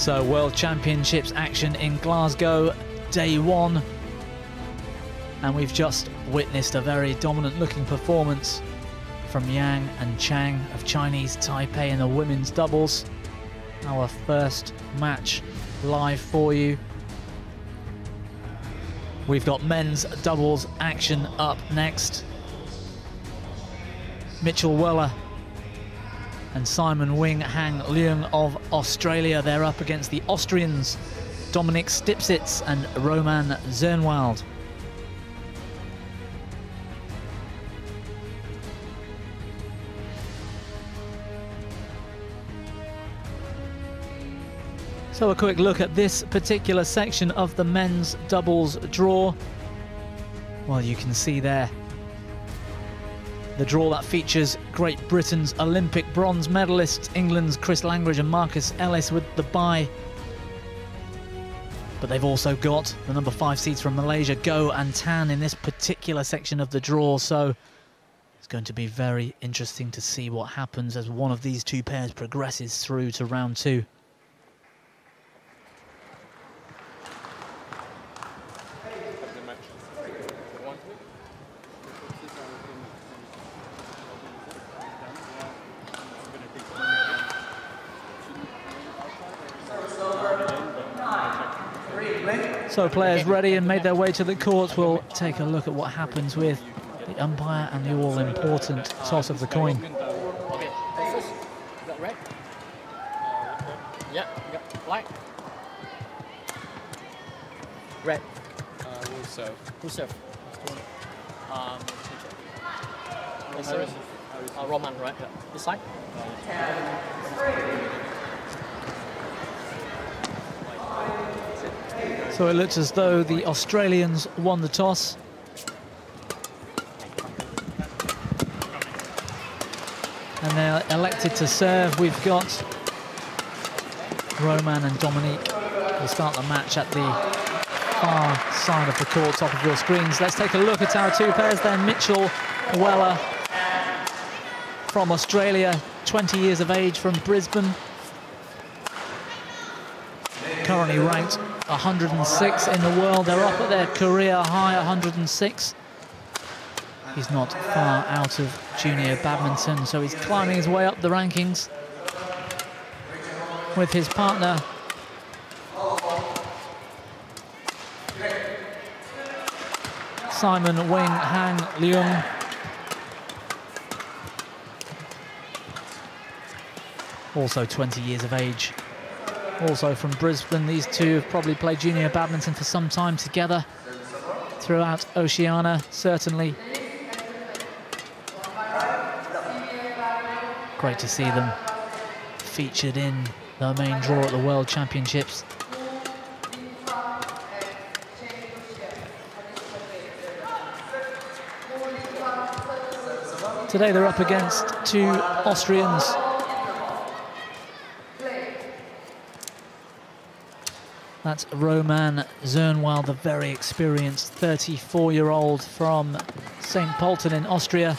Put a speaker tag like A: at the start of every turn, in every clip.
A: So World Championships action in Glasgow, day one. And we've just witnessed a very dominant looking performance from Yang and Chang of Chinese Taipei in the women's doubles. Our first match live for you. We've got men's doubles action up next. Mitchell Wheller and Simon Wing Hang Leung of Australia. They're up against the Austrians, Dominik Stipsits and Roman Zimwald. So a quick look at this particular section of the men's doubles draw. Well, you can see there the draw that features Great Britain's Olympic bronze medalists, England's Chris Langridge and Marcus Ellis with the bye. But they've also got the number 5 seeds from Malaysia, Go and Tan, in this particular section of the draw. So it's going to be very interesting to see what happens as one of these two pairs progresses through to round 2. So players ready and made their way to the court. We'll take a look at what happens with the umpire and the all-important toss of the coin.
B: Okay, first, you got red? Yeah, you got black. Red.
C: We'll serve.
B: Who serve? Roman, right? This side?
A: So it looks as though the Australians won the toss. And they're elected to serve. We've got Roman and Dominik will start the match at the far side of the court, top of your screens. Let's take a look at our two pairs then. Mitchell Wheller from Australia, 20 years of age, from Brisbane. Currently ranked 106 in the world. They're up at their career high, 106. He's not far out of junior badminton, so he's climbing his way up the rankings with his partner Simon Wing Hang Leung. Also 20 years of age. Also from Brisbane. These two have probably played junior badminton for some time together throughout Oceania, certainly. Great to see them featured in the main draw at the World Championships. Today they're up against two Austrians. That's Roman Zimwald, the very experienced 34-year-old from St. Pölten in Austria.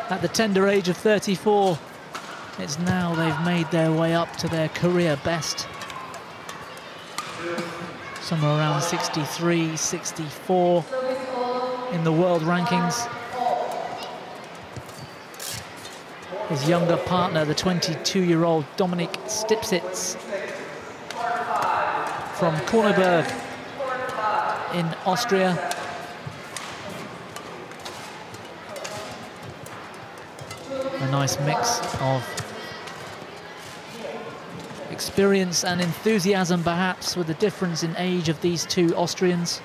A: At the tender age of 34, it's now they've made their way up to their career best. Somewhere around 63, 64 in the world rankings. His younger partner, the 22-year-old Dominik Stipsits from Korneberg in Austria. A nice mix of experience and enthusiasm, perhaps, with the difference in age of these two Austrians.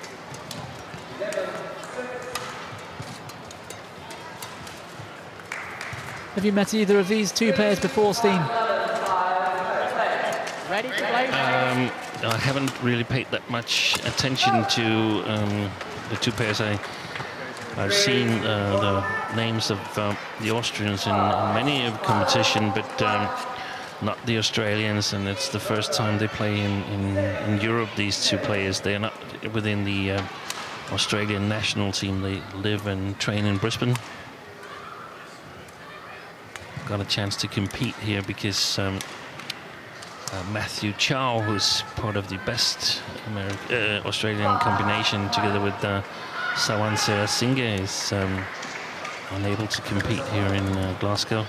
A: Have you met either of these two pairs before, Steen?
B: Ready to play?
D: I haven't really paid that much attention to the two pairs. I've seen the names of the Austrians in many of competition, but not the Australians, and it's the first time they play in Europe, these two players. They are not within the Australian national team. They live and train in Brisbane. got a chance to compete here because Matthew Chow, who's part of the best Australian combination, together with Sawan Singh, is unable to compete here in Glasgow.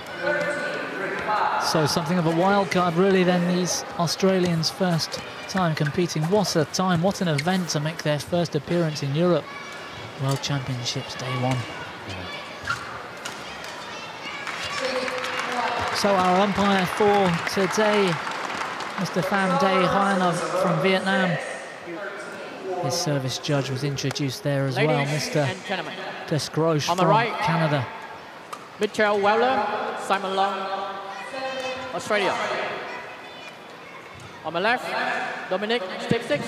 A: So something of a wild card, really, then, these Australians' first time competing. What a time, what an event to make their first appearance in Europe. World Championships, day one. So our umpire for today, Mr. Pham Day Hoan from Vietnam. His service judge was introduced there as well, Mr. Desgroche from Canada.
B: Mitchell Wheller, Simon Leung, Australia. On my left, Dominik, Stipsits,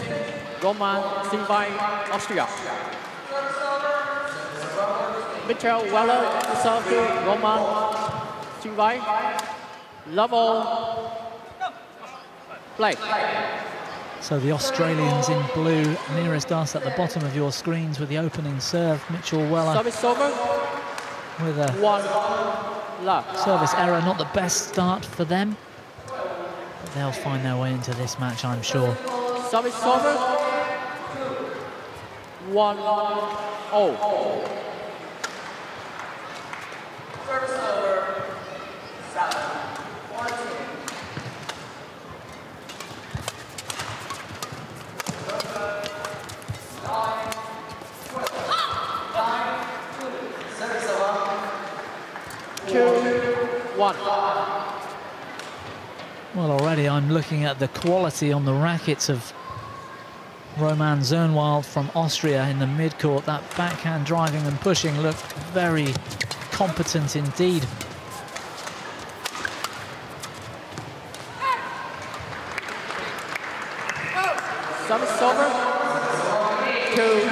B: Roman Zimwald, Austria. Mitchell Wheller, serve to Roman Zimwald. Level, play.
A: So the Australians in blue nearest us at the bottom of your screens with the opening serve. Mitchell Wheller
B: service over.
A: With a
B: 1 love.
A: Service error, not the best start for them. But they'll find their way into this match, I'm sure.
B: Service over. 1-0. Service over. 7-14.
A: Well, already I'm looking at the quality on the rackets of Roman Zimwald from Austria in the mid-court. That backhand driving and pushing looked very competent indeed.
B: Service over. 2-0.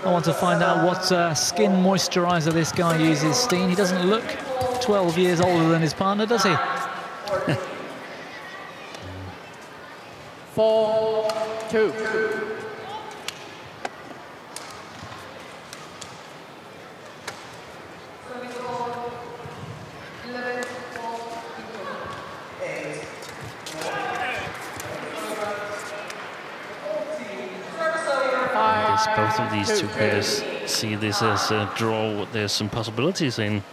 A: I want to find out what skin moisturizer this guy uses, Steen. He doesn't look 12 years older than his partner, does he?
B: 4-2.
D: Both of these two pairs see this as a draw. There's some possibilities in.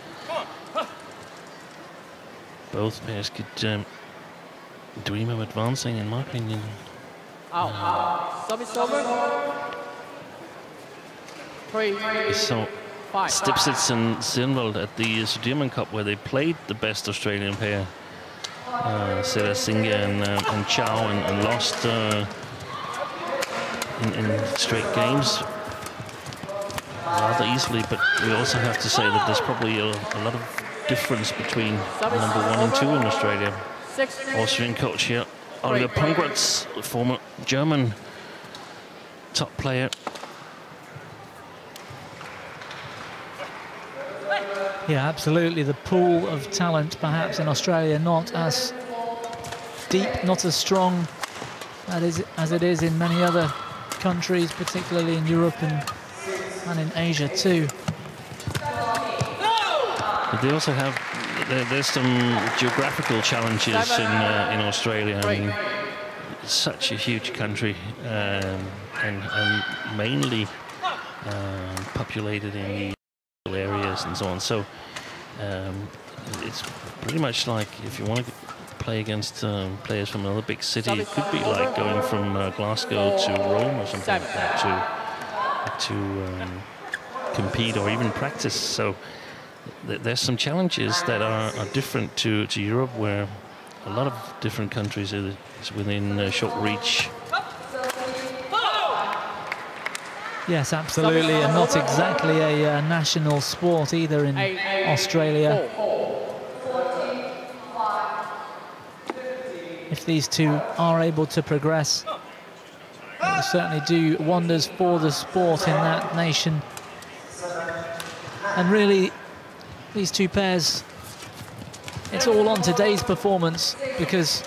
D: Both pairs could dream of advancing, in my opinion.
B: Service over. 3-5.
D: So Stipsits and Zimwald at the Sudirman Cup, where they played the best Australian pair, Seda Singh and Chow, and lost in straight games rather easily. But we also have to say that there's probably a lot of difference between number 1 and 2 in Australia. Austrian coach here, Oliver Pongratz, former German top player.
A: Yeah, absolutely. The pool of talent perhaps in Australia not as deep, not as strong as it is in many other countries, particularly in Europe and in Asia too.
D: But they also have, there's some geographical challenges in Australia. I mean, it's such a huge country and mainly populated in the areas and so on. So it's pretty much like if you want to play against players from another big city, it could be like going from Glasgow to Rome or something like that to compete or even practice. So there's some challenges that are different to Europe, where a lot of different countries is within short reach.
A: Yes, absolutely, and not exactly a national sport either in Australia. If these two are able to progress, it will certainly do wonders for the sport in that nation. And really, these two pairs, it's all on today's performance, because,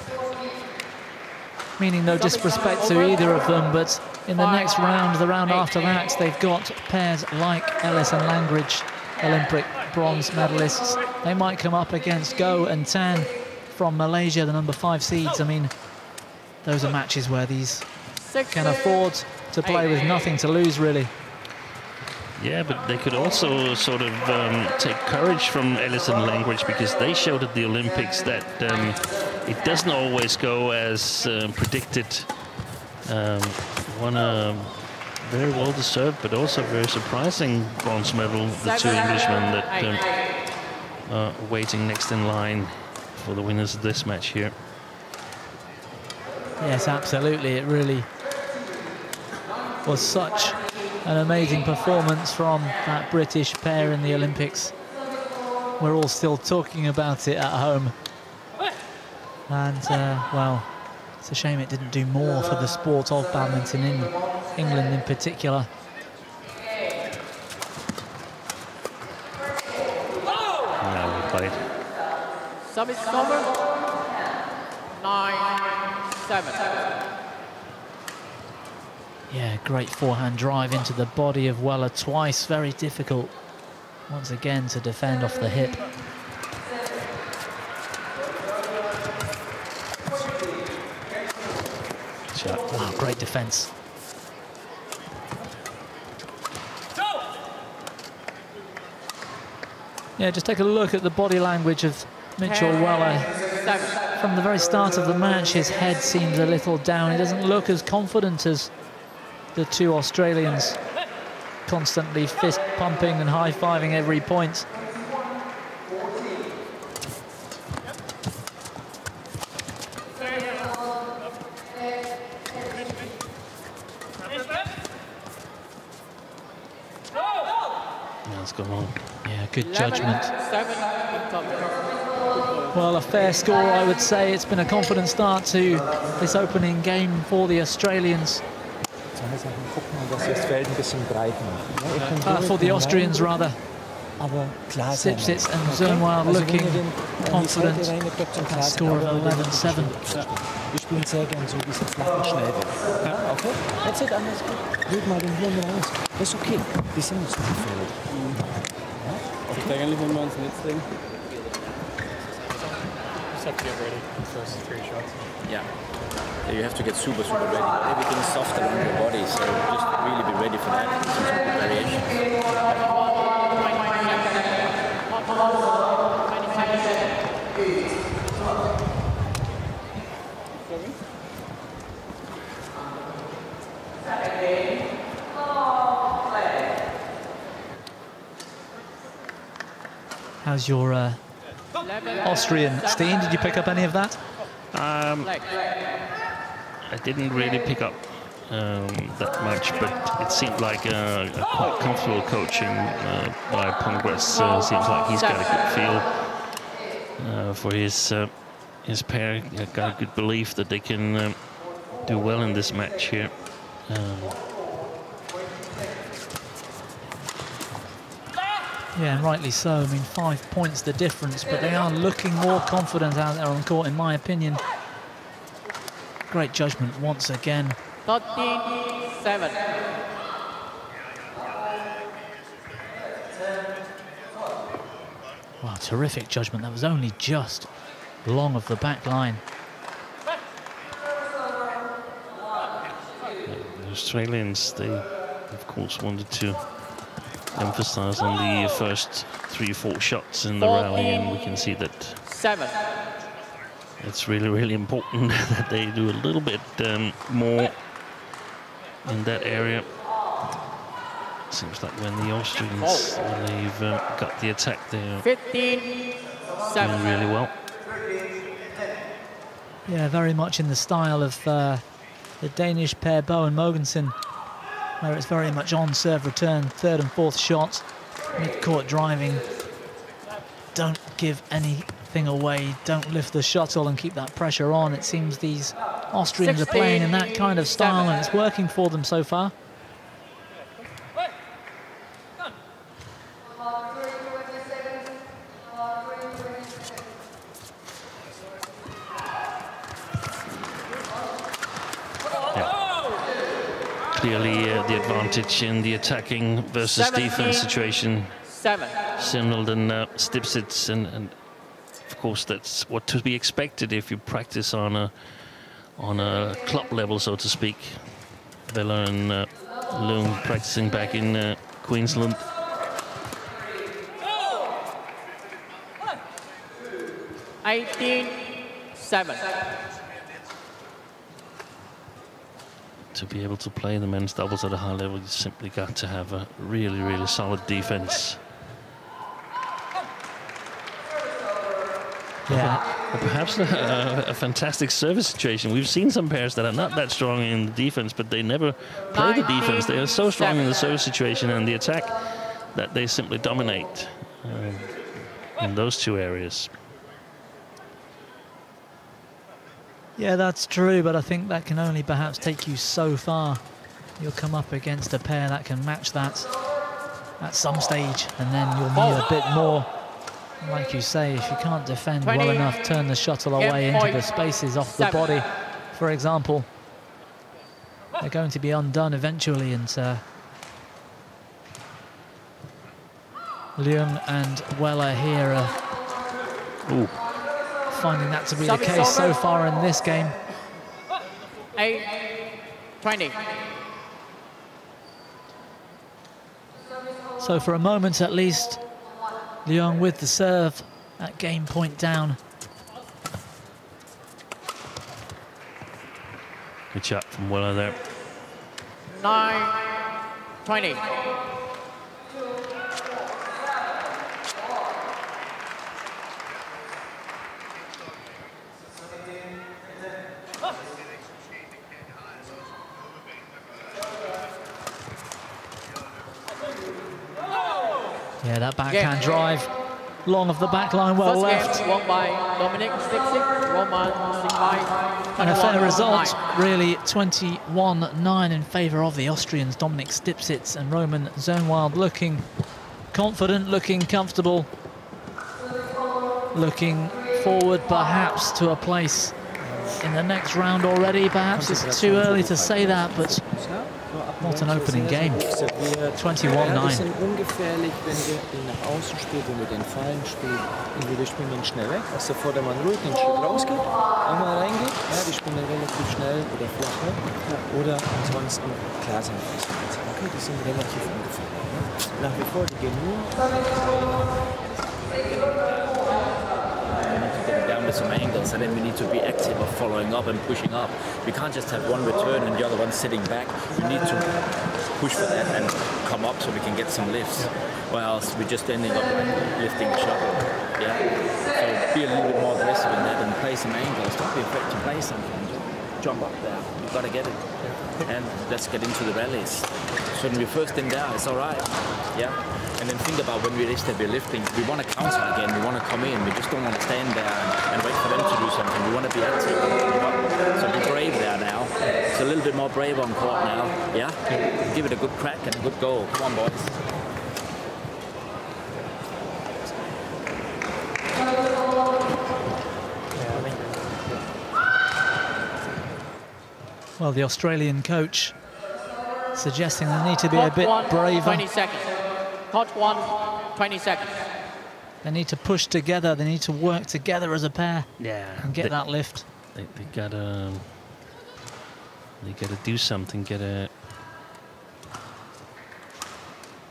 A: meaning no disrespect to either of them, but in the next round, the round after that, they've got pairs like Ellis and Langridge, Olympic bronze medalists. They might come up against Go and Tan from Malaysia, the number 5 seeds. I mean, those are matches where these can afford to play with nothing to lose, really.
D: Yeah, but they could also sort of take courage from Ellis and Langridge, because they showed at the Olympics that it doesn't always go as predicted. Won a very well-deserved but also very surprising bronze medal, the two Englishmen that are waiting next in line for the winners of this match here.
A: Yes, absolutely. It really was such an amazing performance from that British pair in the Olympics. We're all still talking about it at home. And, well, it's a shame it didn't do more for the sport of badminton in England in particular.
D: Now we played.
B: Service over. 9-7.
A: Yeah, great forehand drive into the body of Wheller twice. Very difficult, once again, to defend off the hip. Wow, great defense. Yeah, just take a look at the body language of Mitchell Wheller. From the very start of the match, his head seems a little down. He doesn't look as confident as the two Australians, constantly fist pumping and high-fiving every point.
D: That's gone on.
A: Yeah, good judgment. Well, a fair score, I would say. It's been a confident start to this opening game for the Australians. For the Austrians, rather. Stipsits and Zimwald looking confident. That score of 11-7.
C: Wir spielen sehr gern so diesen flachen Schnellweg. Okay? That's it, anders gut. Leg mal den Hirn raus. Das ist okay. Wir sind uns nicht gefällt.
B: Okay. Eigentlich, wenn wir uns nicht sehen. Just have to get ready for those 3 shots.
C: Yeah. You have to get super ready. Everything is soft around your body, so just really be ready for that. Some variations.
A: How's your Austrian, Steen? Did you pick up any of that?
D: I didn't really pick up that much, but it seemed like a quite comfortable coaching by Pongress. Seems like he's got a good feel for his pair. I've got a good belief that they can do well in this match here.
A: Yeah, and rightly so. I mean, 5 points the difference, but they are looking more confident out there on court, in my opinion. Great judgment once again.
B: 13-7.
A: Wow, terrific judgment. That was only just long of the back line.
D: The Australians, they of course wanted to emphasize on the first 3-4 shots in the rally, and we can see that it's really important that they do a little bit more in that area. Seems like when the Austrians, when they've got the attack, they're
B: 15-7.
D: doing really well.
A: Yeah, very much in the style of the Danish pair Bo and Mogensen, where it's very much on serve return, 3rd and 4th shots, mid-court driving. Don't give anything away, don't lift the shuttle and keep that pressure on. It seems these Austrians are playing in that kind of style, and it's working for them so far.
D: clearly the advantage in the attacking versus defense situation. Zimwald and Stipsits, and of course that's what to be expected if you practice on a club level, so to speak. Wheller and Leung practicing back in Queensland. To be able to play the men's doubles at a high level, you simply got to have a really, really solid defense.
A: Yeah.
D: Or perhaps a fantastic service situation. We've seen some pairs that are not that strong in the defense, but they never play the defense. They are so strong in the service situation and the attack that they simply dominate in those two areas.
A: Yeah, that's true, but I think that can only perhaps take you so far. You'll come up against a pair that can match that at some stage, and then you'll need a bit more. Like you say, if you can't defend well enough, turn the shuttle away into the spaces off the body, for example, they're going to be undone eventually. And Leung and Wheller here are finding that to be the case so far in this game.
B: 8-20.
A: So for a moment at least, Leung with the serve at game point down.
D: Good shot from Wheller there.
B: 9-20.
A: Yeah, that backhand drive, long of the back line, well left.
B: Won by Dominik, Stipsits, won by Zimwald.
A: And a fair result, really, 21-9 in favour of the Austrians. Dominik Stipsits and Roman Zimwald looking confident, looking comfortable, looking forward perhaps to a place in the next round already. Perhaps it's too early to say that, but what an opening game. 21-9.
C: sind ungefährlich, wenn wir ihn nach außen spielt, wenn wir den Fallen spielen. Entweder spielen wir ihn schnell weg, dass der Vordermann ruhig den Schritt rausgeht, einmal reingeht, ja, die spielen dann relativ schnell oder flach weg, oder ansonsten klar sind okay, die sind relativ ungefährlich. Nach wie vor, die gehen nur.
E: Down with some angles, and then we need to be active of following up and pushing up. We can't just have one return and the other one sitting back. We need to push for that and come up so we can get some lifts. Or else we're just ending up lifting the shuttle. Yeah. So be a little bit more aggressive in that and play some angles. Don't be afraid to play something. Jump up there. You've got to get it. And let's get into the rallies. So when we're first in there, it's all right. Yeah. And then think about when we reach that we're lifting, we want to counter again, we want to come in, we just don't want to stand there and wait for them to do something. We want to be active. So be brave there now. It's a little bit more brave on court now. Yeah? Give it a good crack and a good goal. Come on, boys.
A: Well, the Australian coach suggesting they need to be a bit braver.
B: 20 seconds. Hot 1, 20 seconds.
A: They need to push together. They need to work together as a pair.
D: Yeah,
A: and get that lift.
D: They gotta do something. Gotta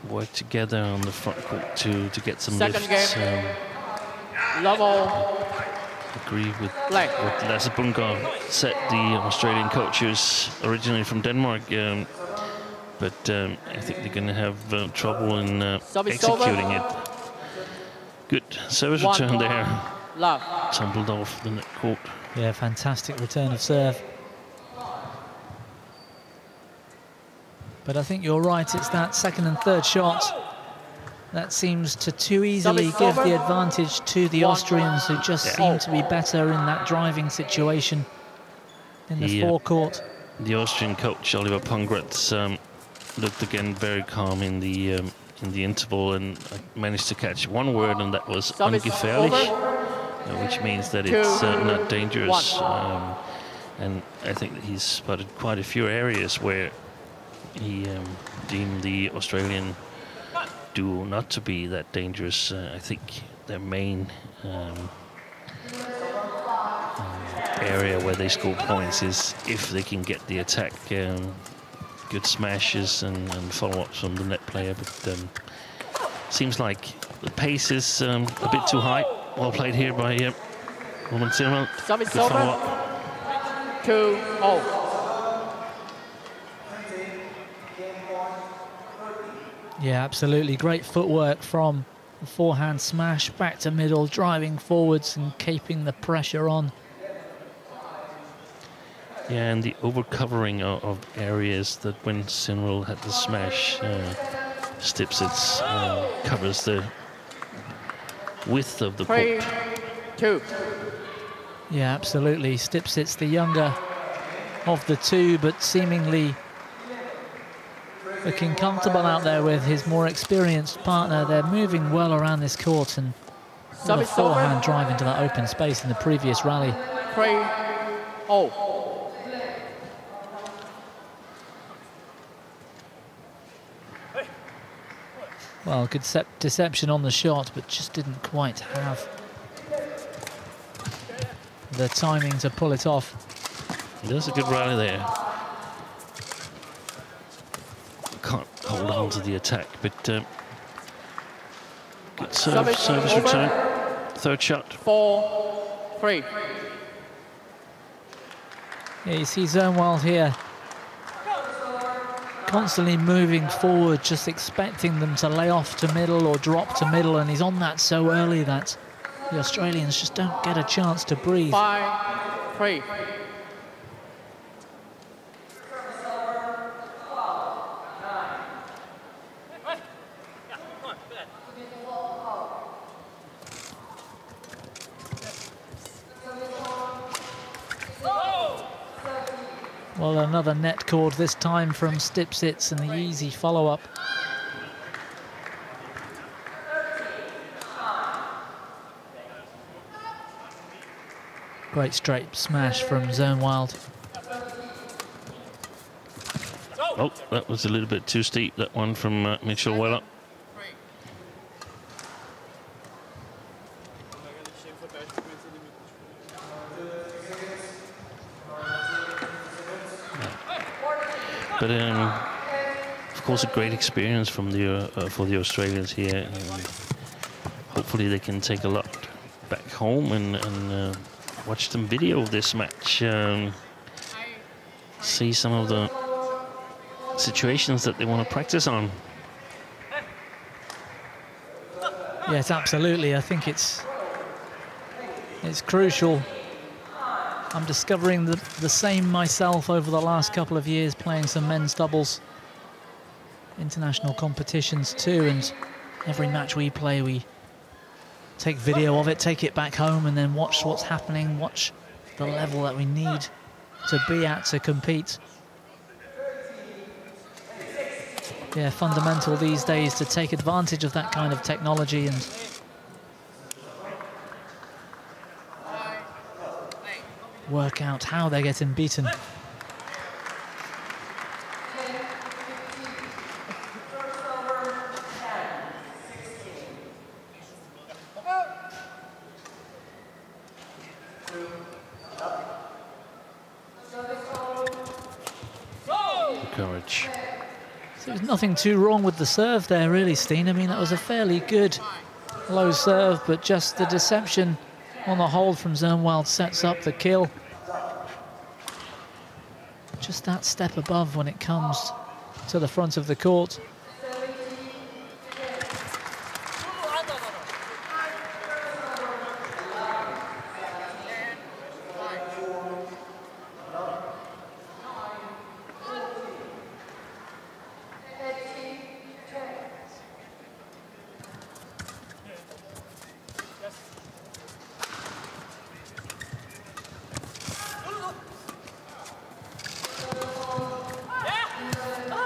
D: work together on the front court to get some
B: Second
D: lifts.
B: Game. Level.
D: Agree with what Lasse Bunker said. The Australian coach who's originally from Denmark. But I think they're going to have trouble in executing it. Good service return there. Tumbled off the net court.
A: Yeah, fantastic return of serve. But I think you're right, it's that second and third shot that seems to too easily give the advantage to the Austrians, who just seem to be better in that driving situation in the forecourt.
D: The Austrian coach, Oliver Pongratz, looked again very calm in the interval, and I managed to catch one word, and that was ungefährlich, which means that it's not dangerous. And I think that he's spotted quite a few areas where he deemed the Australian duo not to be that dangerous. I think their main area where they score points is if they can get the attack, good smashes and follow-ups from the net player. But seems like the pace is a bit too high. Well played here by Zimwald.
B: Service over. 2-0.
A: Yeah, absolutely. Great footwork from the forehand smash, back to middle, driving forwards and keeping the pressure on.
D: Yeah, and the overcovering of areas that when Zimwald had the smash, Stipsits covers the width of the court.
B: 3-2.
A: Yeah, absolutely. Stipsits, the younger of the two, but seemingly looking comfortable out there with his more experienced partner. They're moving well around this court, and a forehand drive into that open space in the previous rally.
B: 3-0.
A: Well, good deception on the shot, but just didn't quite have the timing to pull it off.
D: There's a good rally there. Can't hold on to the attack, but good service return. Third shot.
B: 4-3.
A: Yeah, you see Zimwald here constantly moving forward, just expecting them to lay off to middle or drop to middle, and he's on that so early that the Australians just don't get a chance to breathe.
B: 5-3.
A: Well, another net cord this time from Stipsits, and the easy follow-up. Great straight smash from Zimwald.
D: Oh, that was a little bit too steep, that one from Mitchell Wheller. But of course, a great experience from the for the Australians here. Hopefully, they can take a lot back home and watch some video of this match. See some of the situations that they want to practice on.
A: Yes, absolutely. I think it's crucial. I'm discovering the same myself over the last couple of years, playing some men's doubles international competitions too, and every match we play, we take video of it, take it back home, and then watch what's happening, watch the level that we need to be at to compete. Yeah, fundamental these days to take advantage of that kind of technology and work out how they're getting beaten.
D: Courage.
A: So there's nothing too wrong with the serve there, really, Steen. I mean, that was a fairly good low serve, but just the deception on the hold from Zimwald sets up the kill. Just that step above when it comes to the front of the court.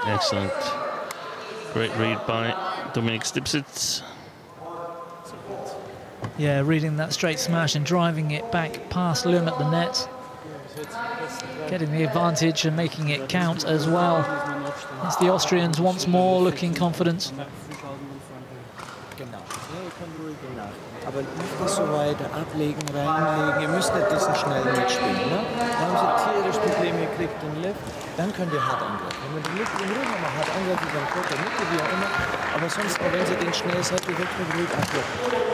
D: Excellent. Great read by Dominik Stipsits.
A: Yeah, reading that straight smash and driving it back past Leung at the net. getting the advantage and making it count as well. It's the Austrians once more looking confident.
C: Aber nicht so weiter ablegen, reinlegen. Ihr müsst nicht diesen schnell mitspielen. Ne? Da haben sie tierisch Probleme gekriegt den Lift. Dann könnt ihr hart angreifen. Wenn man den Lift in Ruhe mal hart angreift, dann kommt der Mitte, wie auch immer. Aber sonst, auch wenn sie den schnell seid, ihr wirklich ruhig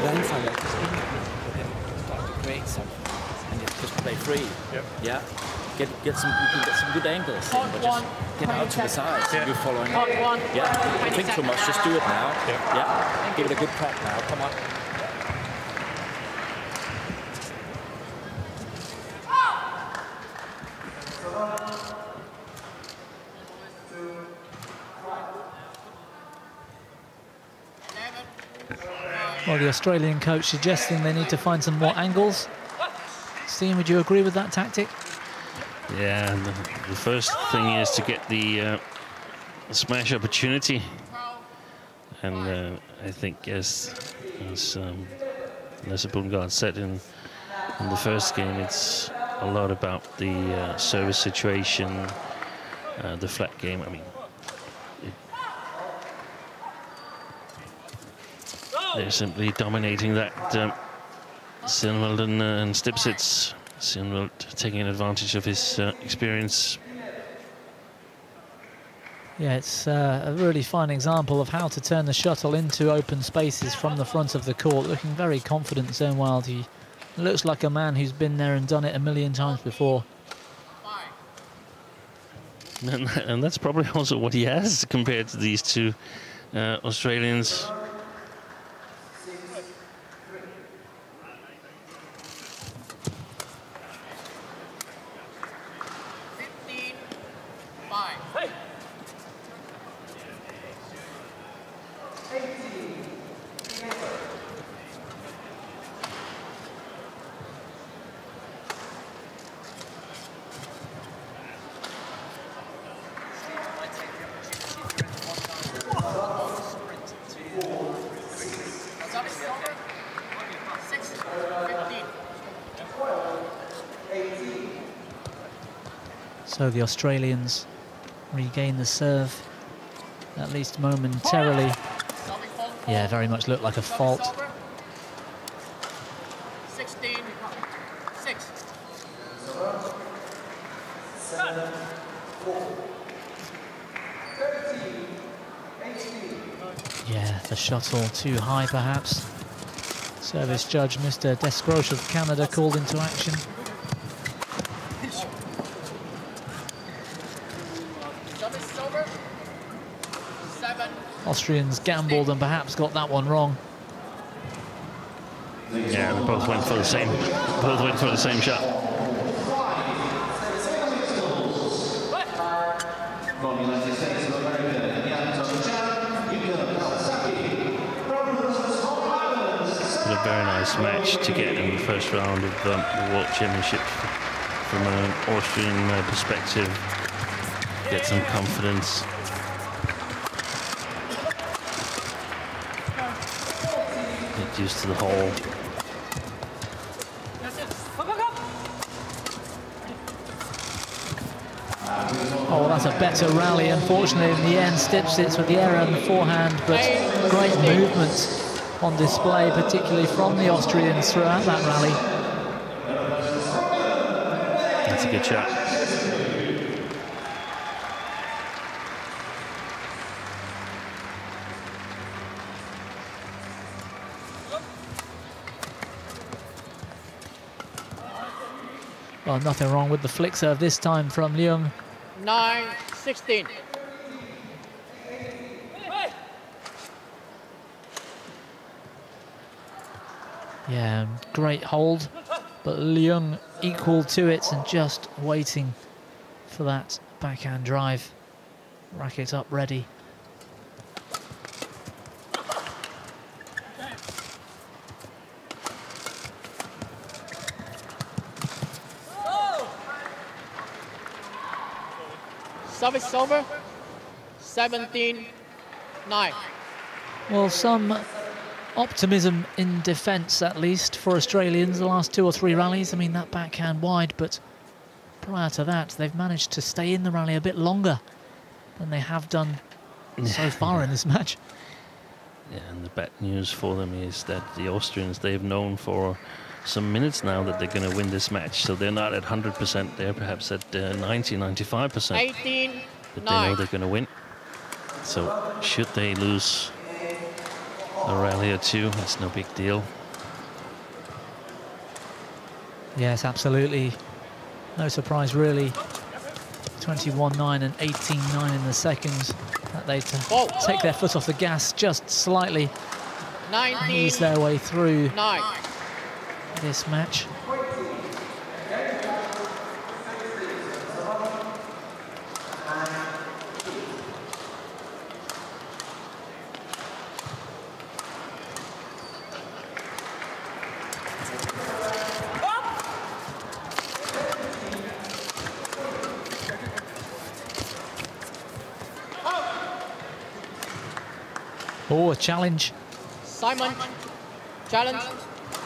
C: reinfallen. Das ist
E: Break something and just play free. Yep. Yeah. Get some good angles, but just get out to the sides. Yeah. You're following up. Yeah. Don't think too much. Just do it now. Yeah. Give it a good crack now. Come on.
A: Well, the Australian coach suggesting they need to find some more angles. Steen, would you agree with that tactic?
D: Yeah, the first thing is to get the smash opportunity, and I think as Bundgaard said in the first game, it's a lot about the service situation, the flat game. I mean, they're simply dominating that. Zimwald and Stipsits. Zimwald taking advantage of his experience.
A: Yeah, it's a really fine example of how to turn the shuttle into open spaces from the front of the court. Looking very confident, Zimwald. He looks like a man who's been there and done it a million times before.
D: And that's probably also what he has compared to these two Australians.
A: So the Australians regain the serve, at least momentarily. Yeah, very much looked like a fault.
B: 16-6.
A: Yeah, the shuttle too high perhaps. Service judge Mr. Descroche of Canada called into action. Austrians gambled and perhaps got that one wrong.
D: Yeah, they both went for the same. Both went for the same shot. But a very nice match to get in the first round of the World Championships from an Austrian perspective. Get some confidence. Get used to the hole.
A: Oh, well, that's a better rally. Unfortunately, in the end, Stipsits with the error in the forehand, but great movement on display, particularly from the Austrians throughout that rally.
D: That's a good shot.
A: Well, nothing wrong with the flick serve this time from Leung.
B: 9-16.
A: Yeah, great hold, but Leung equal to it and just waiting for that backhand drive. Racket up ready.
B: Service over. 17-9.
A: Well, some optimism in defence, at least, for Australians the last 2 or 3 rallies. I mean, that backhand wide, but prior to that, they've managed to stay in the rally a bit longer than they have done so far in this match.
D: Yeah, and the bad news for them is that the Austrians, they've known for some minutes now that they're going to win this match, so they're not at 100%, they're perhaps at 90, 95%.
B: 18,
D: but they know they're going to win. So should they lose a rally or two, it's no big deal.
A: Yes, absolutely. No surprise, really. 21-9 and 18-9 in the seconds. That they take their foot off the gas just slightly, and ease their way through this match. Oh, a challenge.
B: Simon, challenge,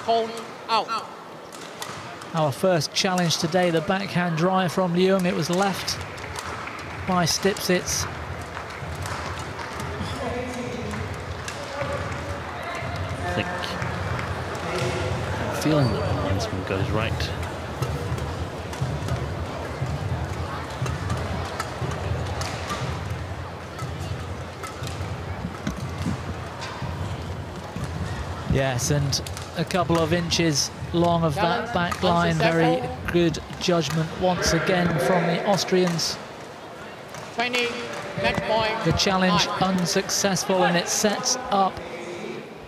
B: hold out.
A: Our first challenge today, the backhand drive from Leung. It was left by Stipsits.
D: I have a feeling that the linesman got it right.
A: Yes, and a couple of inches long of that back line. Very good judgment once again from the Austrians.
B: 20, match point.
A: The challenge unsuccessful, and it sets up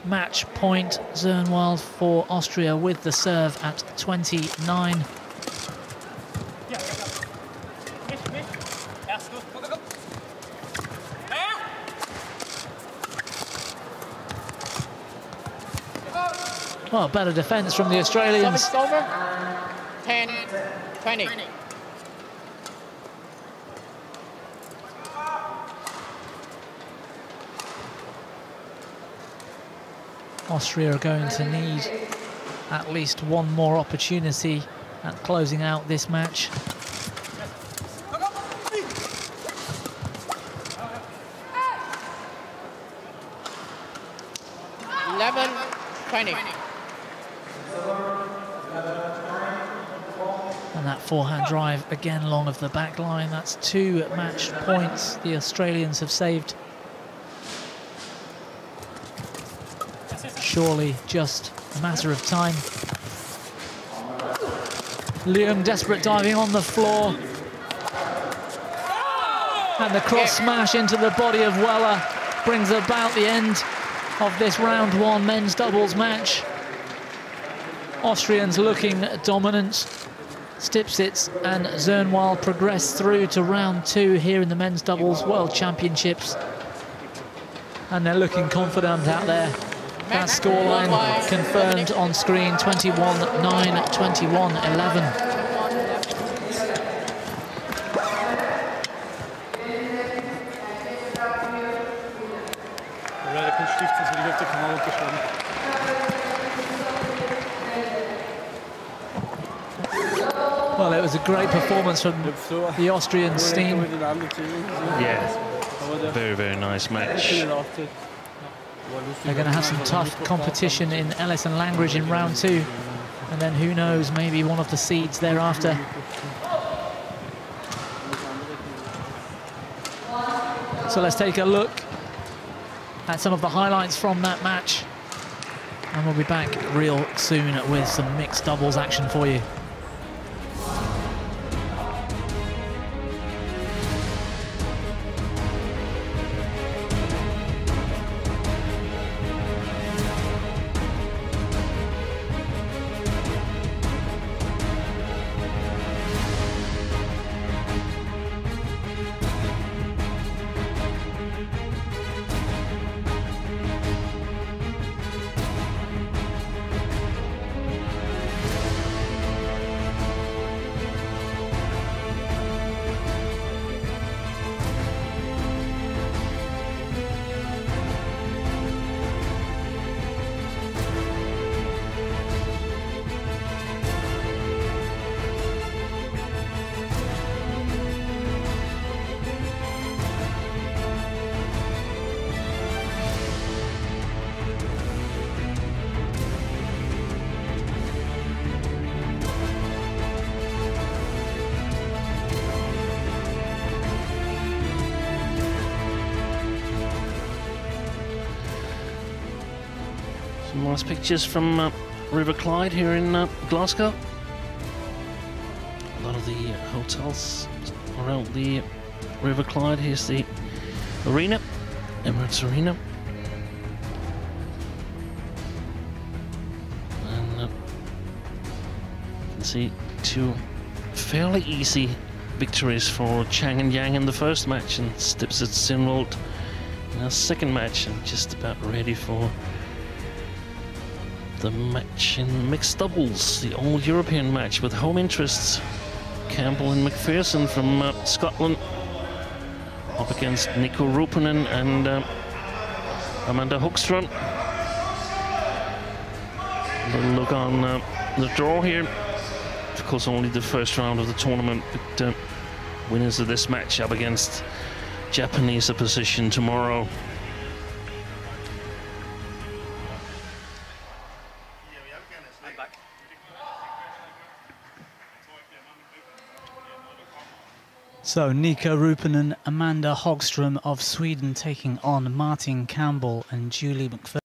A: match point Zimwald for Austria with the serve at 29. Well, better defence from the Australians.
B: Service over. 10, 20.
A: Austria are going to need at least one more opportunity at closing out this match. And that forehand drive again long of the back line. That's 2 match points the Australians have saved. Surely just a matter of time. Leung desperate diving on the floor. And the cross smash into the body of Wheller brings about the end of this round 1 men's doubles match. Austrians looking dominant. Stipsits and Zimwald progress through to round 2 here in the men's doubles World Championships. And they're looking confident out there. That scoreline confirmed on screen, 21-9, 21-11. Well, it was a great performance from the Austrian team.
D: Yeah, very, very nice match.
A: They're going to have some tough competition in Ellis and Langridge in round 2. And then who knows, maybe one of the seeds thereafter. So let's take a look at some of the highlights from that match. And we'll be back real soon with some mixed doubles action for you.
D: Some nice pictures from River Clyde here in Glasgow. A lot of the hotels around the River Clyde. Here's the arena, Emirates Arena. And you can see two fairly easy victories for Chang and Yang in the first match, and Stipsits Zimwald in our second match, and just about ready for the match in mixed doubles, the all-European match with home interests. Campbell and McPherson from Scotland up against Nico Ruuppinen and Amanda Hogström. A little look on the draw here. Of course, only the first round of the tournament, but winners of this match up against Japanese opposition tomorrow.
A: So Nico Ruuppinen, Amanda Hogström of Sweden taking on Martin Campbell and Julie McPherson.